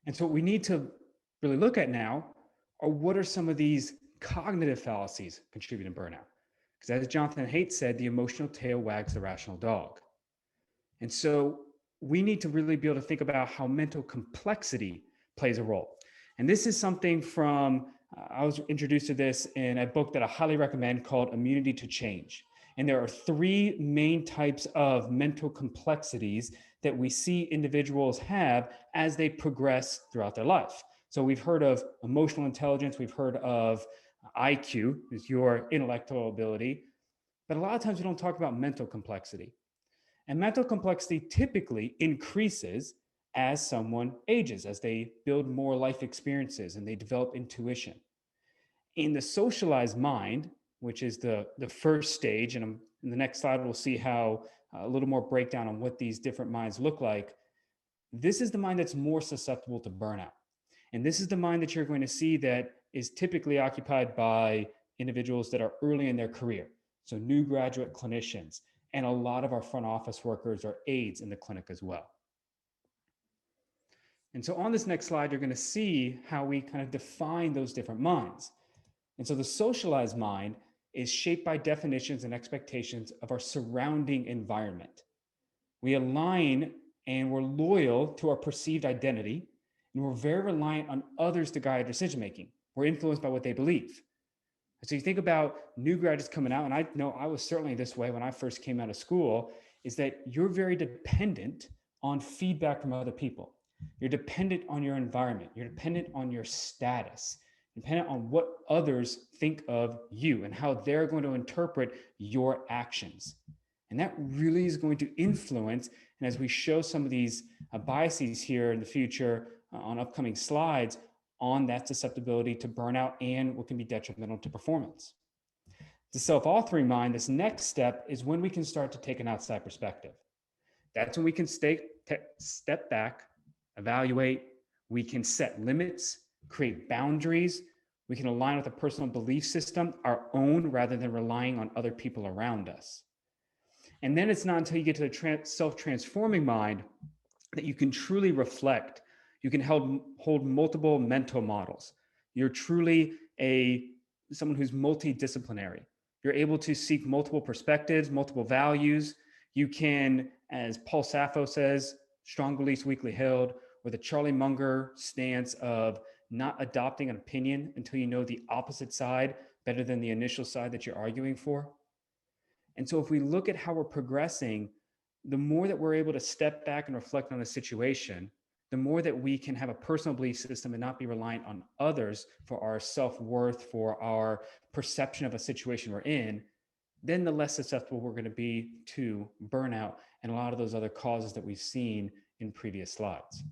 And so what we need to really look at now are what are some of these cognitive fallacies contributing to burnout? Because as Jonathan Haidt said, the emotional tail wags the rational dog. And so we need to really be able to think about how mental complexity plays a role. And this is something from, I was introduced to this in a book that I highly recommend called Immunity to Change. And there are three main types of mental complexities that we see individuals have as they progress throughout their life. So we've heard of emotional intelligence, we've heard of IQ, is your intellectual ability, but a lot of times we don't talk about mental complexity. And mental complexity typically increases as someone ages, as they build more life experiences and they develop intuition. In the socialized mind, which is the first stage, and in the next slide, we'll see how a little more breakdown on what these different minds look like. This is the mind that's more susceptible to burnout. And this is the mind that you're going to see that is typically occupied by individuals that are early in their career. So new graduate clinicians, and a lot of our front office workers are aides in the clinic as well. And so on this next slide, you're going to see how we kind of define those different minds. And so the socialized mind is shaped by definitions and expectations of our surrounding environment. We align and we're loyal to our perceived identity, and we're very reliant on others to guide decision making. We're influenced by what they believe. So you think about new graduates coming out, and I know I was certainly this way when I first came out of school, is that you're very dependent on feedback from other people. You're dependent on your environment. You're dependent on your status, dependent on what others think of you and how they're going to interpret your actions. And that really is going to influence, and as we show some of these biases here in the future on upcoming slides, on that susceptibility to burnout and what can be detrimental to performance. The self-authoring mind, this next step is when we can start to take an outside perspective. That's when we can step back, evaluate, we can set limits, create boundaries, we can align with a personal belief system, our own, rather than relying on other people around us. And then it's not until you get to the self-transforming mind that you can truly reflect. You can hold multiple mental models. You're truly someone who's multidisciplinary. You're able to seek multiple perspectives, multiple values. You can, as Paul Sappho says, strong beliefs weakly held, or the Charlie Munger stance of not adopting an opinion until you know the opposite side better than the initial side that you're arguing for. And so if we look at how we're progressing, the more that we're able to step back and reflect on the situation, the more that we can have a personal belief system and not be reliant on others for our self-worth, for our perception of a situation we're in, then the less susceptible we're going to be to burnout and a lot of those other causes that we've seen in previous slides.